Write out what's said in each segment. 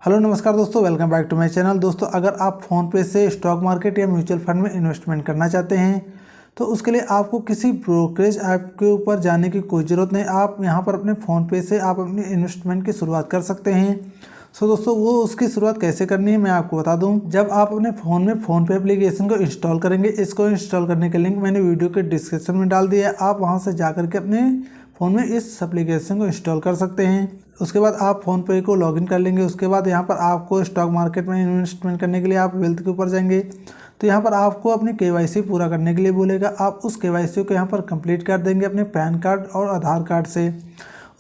Hello नमस्कार दोस्तों, welcome back to my channel. दोस्तों, अगर आप फ़ोन पे से स्टॉक मार्केट या म्यूचुअल फंड में इन्वेस्टमेंट करना चाहते हैं तो उसके लिए आपको किसी ब्रोकरेज ऐप के ऊपर जाने की कोई ज़रूरत नहीं। आप यहां पर अपने फ़ोन पे से आप अपनी इन्वेस्टमेंट की शुरुआत कर सकते हैं। दोस्तों, वो उसकी शुरुआत कैसे करनी है मैं आपको बता दूं। जब आप अपने फ़ोन में फ़ोन पे एप्लीकेशन को इंस्टॉल करेंगे, इसको इंस्टॉल करने के लिंक मैंने वीडियो के डिस्क्रिप्शन में डाल दिया है। आप वहाँ से जा करके अपने फ़ोन में इस एप्लीकेशन को इंस्टॉल कर सकते हैं। उसके बाद आप फ़ोन पे को लॉगिन कर लेंगे। उसके बाद यहाँ पर आपको स्टॉक मार्केट में इन्वेस्टमेंट करने के लिए आप वेल्थ के ऊपर जाएंगे तो यहाँ पर आपको अपनी केवाईसी पूरा करने के लिए बोलेगा। आप उस केवाईसी को यहाँ पर कंप्लीट कर देंगे अपने पैन कार्ड और आधार कार्ड से।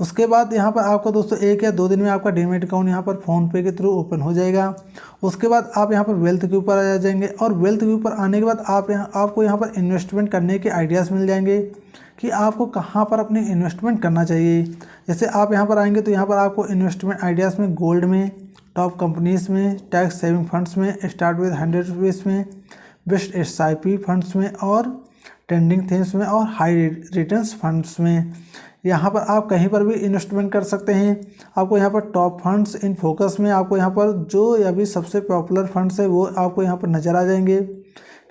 उसके बाद यहाँ पर आपको दोस्तों 1 या 2 दिन में आपका डीमैट अकाउंट यहाँ पर फ़ोनपे के थ्रू ओपन हो जाएगा। उसके बाद आप यहाँ पर वेल्थ के ऊपर आ जाएंगे और वेल्थ के ऊपर आने के बाद आपको यहाँ पर इन्वेस्टमेंट करने के आइडियाज़ मिल जाएंगे कि आपको कहाँ पर अपनी इन्वेस्टमेंट करना चाहिए। जैसे आप यहाँ पर आएंगे तो यहाँ पर आपको इन्वेस्टमेंट आइडियाज़ में गोल्ड में, टॉप कंपनीज़ में, टैक्स सेविंग फंड्स में, स्टार्ट विद 100 रुपीज़ में, बेस्ट SIP फंड्स में और ट्रेंडिंग थीम्स में और हाई रिटर्न्स फंड्स में यहाँ पर आप कहीं पर भी इन्वेस्टमेंट कर सकते हैं। आपको यहाँ पर टॉप फंड्स इन फोकस में आपको यहाँ पर जो अभी सबसे पॉपुलर फंड्स है वो आपको यहाँ पर नज़र आ जाएंगे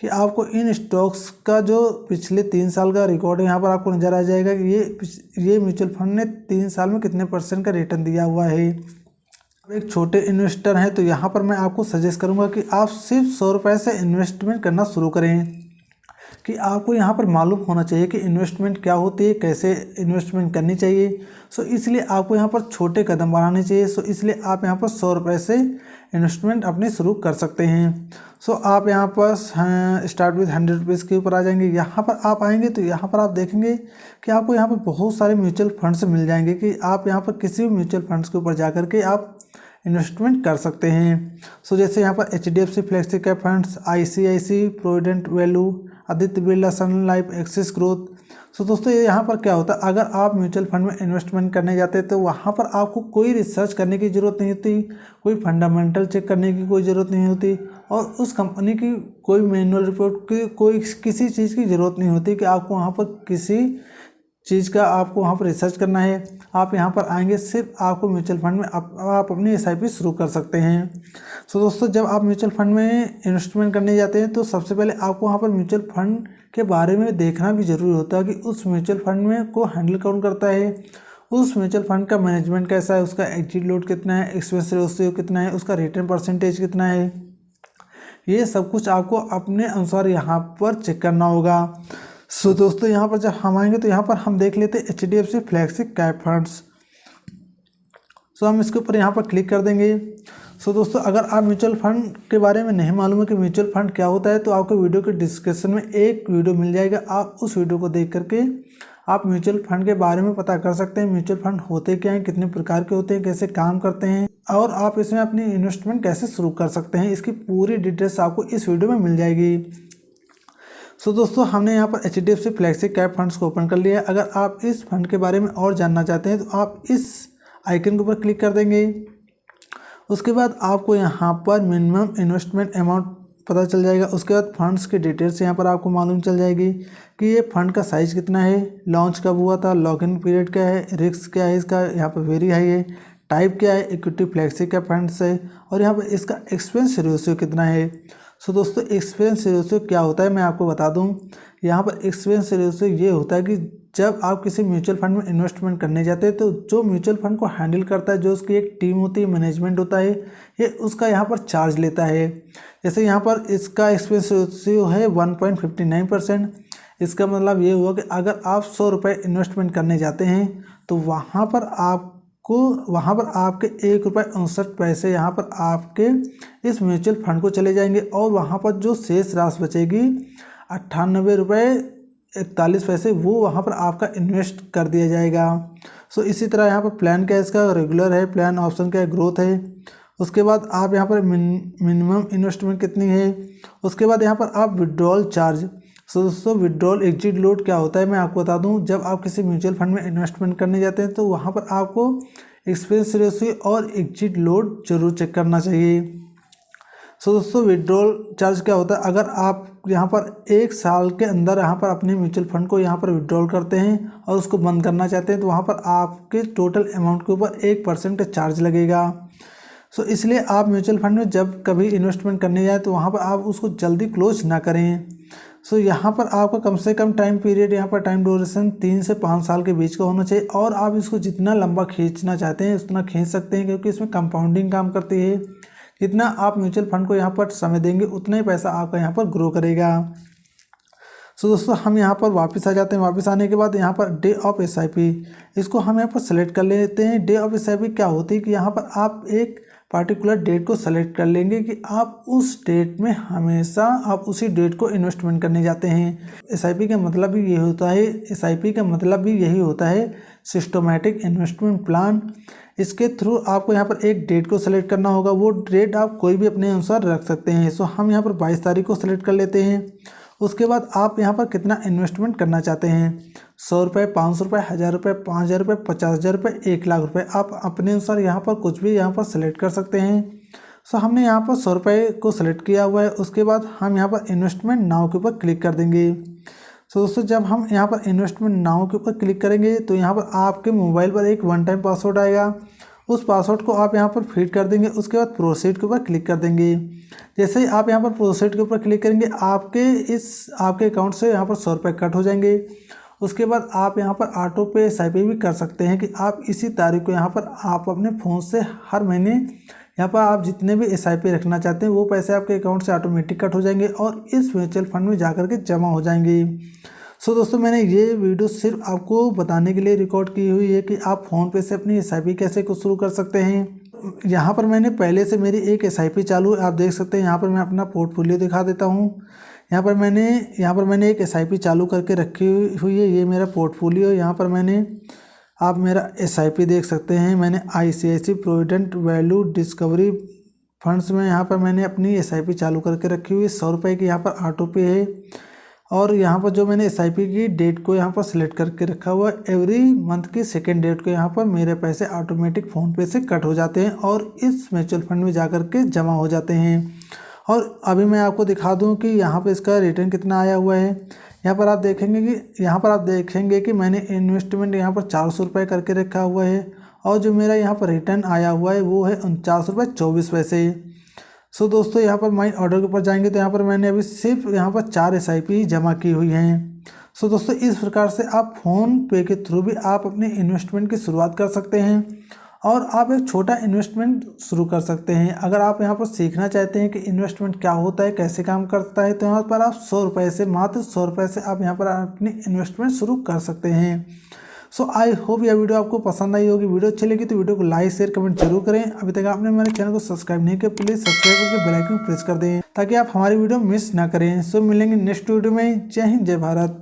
कि आपको इन स्टॉक्स का जो पिछले 3 साल का रिकॉर्ड है यहाँ पर आपको नज़र आ जाएगा कि ये म्यूचुअल फंड ने 3 साल में कितने % का रिटर्न दिया हुआ है। एक छोटे इन्वेस्टर हैं तो यहाँ पर मैं आपको सजेस्ट करूँगा कि आप सिर्फ 100 रुपये से इन्वेस्टमेंट करना शुरू करें। कि आपको यहाँ पर मालूम होना चाहिए कि इन्वेस्टमेंट क्या होती है, कैसे इन्वेस्टमेंट करनी चाहिए। इसलिए आपको यहाँ पर छोटे कदम बढ़ाने चाहिए। इसलिए आप यहाँ पर 100 रुपये से इन्वेस्टमेंट अपनी शुरू कर सकते हैं। आप यहाँ पर स्टार्ट विद 100 रुपीज़ के ऊपर आ जाएंगे। यहाँ पर आप आएंगे तो यहाँ पर आप देखेंगे कि आपको यहाँ पर बहुत सारे म्यूचुअल फंड्स मिल जाएंगे कि आप यहाँ पर किसी भी म्यूचुअल फंड्स के ऊपर जा करके आप इन्वेस्टमेंट कर सकते हैं। जैसे यहाँ पर HDFC flexi cap funds, ICICI provident value, Aditya Birla sun life, axis growth. दोस्तों, ये यहाँ पर क्या होता है, अगर आप म्यूचुअल फंड में इन्वेस्टमेंट करने जाते हैं तो वहाँ पर आपको कोई रिसर्च करने की ज़रूरत नहीं होती, कोई फंडामेंटल चेक करने की कोई ज़रूरत नहीं होती और उस कंपनी की कोई मैनुअल रिपोर्ट की कोई किसी चीज़ की ज़रूरत नहीं होती कि आपको वहाँ पर किसी चीज़ का आपको वहाँ पर रिसर्च करना है। आप यहाँ पर आएंगे, सिर्फ आपको म्यूचुअल फंड में आप अपनी SIP शुरू कर सकते हैं। दोस्तों, जब आप म्यूचुअल फंड में इन्वेस्टमेंट करने जाते हैं तो सबसे पहले आपको वहाँ पर म्यूचुअल फंड के बारे में देखना भी ज़रूरी होता है कि उस म्यूचुअल फंड में को हैंडल कौन करता है, उस म्यूचुअल फंड का मैनेजमेंट कैसा है, उसका एग्जिट लोड कितना है, एक्सपेंस रेशियो कितना है, उसका रिटर्न % कितना है। ये सब कुछ आपको अपने अनुसार यहाँ पर चेक करना होगा। दोस्तों, यहाँ पर जब हम आएंगे तो यहाँ पर हम देख लेते हैं HDFC फ्लेक्सी कैप फंड्स। हम इसके ऊपर यहाँ पर क्लिक कर देंगे। दोस्तों, अगर आप म्यूचुअल फंड के बारे में नहीं मालूम है कि म्यूचुअल फंड क्या होता है तो आपको वीडियो के डिस्क्रिप्शन में एक वीडियो मिल जाएगा। आप उस वीडियो को देख करके आप म्यूचुअल फंड के बारे में पता कर सकते हैं। म्यूचुअल फंड होते क्या हैं, कितने प्रकार के होते हैं, कैसे काम करते हैं और आप इसमें अपनी इन्वेस्टमेंट कैसे शुरू कर सकते हैं, इसकी पूरी डिटेल्स आपको इस वीडियो में मिल जाएगी। दोस्तों, हमने यहाँ पर HDFC फ्लेक्सी कैप फंड्स को ओपन कर लिया है। अगर आप इस फंड के बारे में और जानना चाहते हैं तो आप इस आइकन के ऊपर क्लिक कर देंगे। उसके बाद आपको यहाँ पर मिनिमम इन्वेस्टमेंट अमाउंट पता चल जाएगा। उसके बाद फंड्स की डिटेल्स यहाँ पर आपको मालूम चल जाएगी कि ये फंड का साइज़ कितना है, लॉन्च कब हुआ था, लॉगिन पीरियड क्या है, रिस्क क्या है इसका, यहाँ पर वेरी हाई है, टाइप क्या है, इक्विटी फ्लेक्सी कैप फंड्स है और यहाँ पर इसका एक्सपेंस रेशियो कितना है। दोस्तों, एक्सपेंस रेशियो क्या होता है मैं आपको बता दूं। यहाँ पर एक्सपेंस रेशियो ये होता है कि जब आप किसी म्यूचुअल फंड में इन्वेस्टमेंट करने जाते हैं तो जो म्यूचुअल फंड को हैंडल करता है, जो उसकी एक टीम होती है, मैनेजमेंट होता है, ये उसका यहाँ पर चार्ज लेता है। जैसे यहाँ पर इसका एक्सपेंस रेशियो है 1.59%। इसका मतलब ये हुआ कि अगर आप 100 रुपये इन्वेस्टमेंट करने जाते हैं तो वहाँ पर आपके ₹1.59 यहाँ पर आपके इस म्यूचुअल फंड को चले जाएंगे और वहाँ पर जो शेष राशि बचेगी ₹98.41 वो वहाँ पर आपका इन्वेस्ट कर दिया जाएगा। इसी तरह यहाँ पर प्लान क्या है, इसका रेगुलर है, प्लान ऑप्शन क्या है, ग्रोथ है। उसके बाद आप यहाँ पर मिनिमम इन्वेस्टमेंट कितनी है। उसके बाद यहाँ पर आप विड्रॉल चार्ज। दोस्तों, विड्रॉल एग्जिट लोड क्या होता है मैं आपको बता दूं। जब आप किसी म्यूचुअल फंड में इन्वेस्टमेंट करने जाते हैं तो वहां पर आपको एक्सपेंस रेशियो और एग्जिट लोड जरूर चेक करना चाहिए। दोस्तों, विड्रॉल चार्ज क्या होता है, अगर आप यहां पर 1 साल के अंदर यहां पर अपने म्यूचुअल फंड को यहां पर विड्रॉल करते हैं और उसको बंद करना चाहते हैं तो वहां पर आपके टोटल अमाउंट के ऊपर 1% चार्ज लगेगा। सो इसलिए आप म्यूचुअल फंड में जब कभी इन्वेस्टमेंट करने जाए तो वहाँ पर आप उसको जल्दी क्लोज ना करें। सो यहाँ पर आपका कम से कम टाइम पीरियड, यहाँ पर टाइम ड्यूरेशन 3 से 5 साल के बीच का होना चाहिए, और आप इसको जितना लंबा खींचना चाहते हैं उतना खींच सकते हैं, क्योंकि इसमें कंपाउंडिंग काम करती है। जितना आप म्यूचुअल फंड को यहाँ पर समय देंगे उतना ही पैसा आपका यहाँ पर ग्रो करेगा। सो दोस्तों हम यहाँ पर वापस आ जाते हैं। वापस आने के बाद यहाँ पर डे ऑफ एसआईपी, इसको हम यहाँ पर सेलेक्ट कर लेते हैं। डे ऑफ एसआईपी क्या होती है कि यहाँ पर आप एक पार्टिकुलर डेट को सेलेक्ट कर लेंगे कि आप उस डेट में हमेशा आप उसी डेट को इन्वेस्टमेंट करने जाते हैं। एसआईपी का मतलब भी यही होता है, एसआईपी का मतलब भी यही होता है सिस्टमैटिक इन्वेस्टमेंट प्लान। इसके थ्रू आपको यहाँ पर एक डेट को सेलेक्ट करना होगा, वो डेट आप कोई भी अपने अनुसार रख सकते हैं। सो हम यहाँ पर 22 तारीख को सेलेक्ट कर लेते हैं। उसके बाद आप यहाँ पर कितना इन्वेस्टमेंट करना चाहते हैं, 100 रुपये, 500 रुपये, 1000 रुपये, 5000 रुपये, 50,000 रुपये, 1 लाख रुपये, आप अपने अनुसार यहाँ पर कुछ भी यहाँ पर सेलेक्ट कर सकते हैं। सो हमने यहाँ पर 100 रुपये को सेलेक्ट किया हुआ है। उसके बाद हम यहाँ पर इन्वेस्टमेंट नाउ के ऊपर क्लिक कर देंगे। सो दोस्तों जब हम यहाँ पर इन्वेस्टमेंट नाउ के ऊपर क्लिक करेंगे तो यहाँ पर आपके मोबाइल पर एक 1 टाइम पासवर्ड आएगा, उस पासवर्ड को आप यहाँ पर फीड कर देंगे। उसके बाद प्रोसीड के ऊपर क्लिक कर देंगे। जैसे ही आप यहाँ पर प्रोसीड के ऊपर क्लिक करेंगे आपके अकाउंट से यहाँ पर 100 रुपये कट हो जाएंगे। उसके बाद आप यहाँ पर ऑटो पे एसआईपी भी कर सकते हैं कि आप इसी तारीख को यहाँ पर आप अपने फ़ोन से हर महीने यहाँ पर आप जितने भी एसआईपी रखना चाहते हैं वो पैसे आपके अकाउंट से ऑटोमेटिक कट हो जाएंगे और इस म्यूचुअल फंड में जाकर के जमा हो जाएंगे। सो दोस्तों मैंने ये वीडियो सिर्फ आपको बताने के लिए रिकॉर्ड की हुई है कि आप फ़ोनपे से अपनी एसआईपी कैसे कुछ शुरू कर सकते हैं। यहाँ पर मैंने पहले से मेरी एक एसआईपी चालू है, आप देख सकते हैं। यहाँ पर मैं अपना पोर्टफोलियो दिखा देता हूँ। यहाँ पर मैंने एक एसआईपी चालू करके रखी हुई है, ये मेरा पोर्टफोलियो। यहाँ पर आप मेरा एसआईपी देख सकते हैं। मैंने ICICI provident value discovery funds में यहाँ पर मैंने अपनी एसआईपी चालू करके रखी हुई है। 100 रुपये की यहाँ पर ऑटो पे है, और यहाँ पर जो मैंने एसआईपी की डेट को यहाँ पर सिलेक्ट करके रखा हुआ है, एवरी मंथ की 2nd डेट को यहाँ पर मेरे पैसे ऑटोमेटिक फ़ोनपे से कट हो जाते हैं और इस म्यूचुअल फंड में जाकर के जमा हो जाते हैं। और अभी मैं आपको दिखा दूँ कि यहाँ पर इसका रिटर्न कितना आया हुआ है। यहाँ पर आप देखेंगे कि मैंने इन्वेस्टमेंट यहाँ पर 400 रुपये करके रखा हुआ है, और जो मेरा यहाँ पर रिटर्न आया हुआ है वो है 49 रुपये 24 पैसे। सो दोस्तों यहाँ पर माई ऑर्डर के ऊपर जाएंगे तो यहाँ पर मैंने अभी सिर्फ यहाँ पर 4 एसआईपी जमा की हुई हैं। सो दोस्तों इस प्रकार से आप फ़ोन पे के थ्रू भी आप अपने इन्वेस्टमेंट की शुरुआत कर सकते हैं और आप एक छोटा इन्वेस्टमेंट शुरू कर सकते हैं। अगर आप यहाँ पर सीखना चाहते हैं कि इन्वेस्टमेंट क्या होता है, कैसे काम करता है, तो यहाँ पर आप 100 रुपये से, मात्र 100 रुपये से आप यहाँ पर अपनी इन्वेस्टमेंट शुरू कर सकते हैं। सो आई होप यह वीडियो आपको पसंद आई होगी। वीडियो अच्छी लगी तो वीडियो को लाइक शेयर कमेंट जरूर करें। अभी तक आपने हमारे चैनल को सब्सक्राइब नहीं किया, प्लीज़ सब्सक्राइब करके बेल आइकन प्रेस कर दें ताकि आप हमारी वीडियो मिस ना करें। सो मिलेंगे नेक्स्ट वीडियो में। जय हिंद, जय भारत।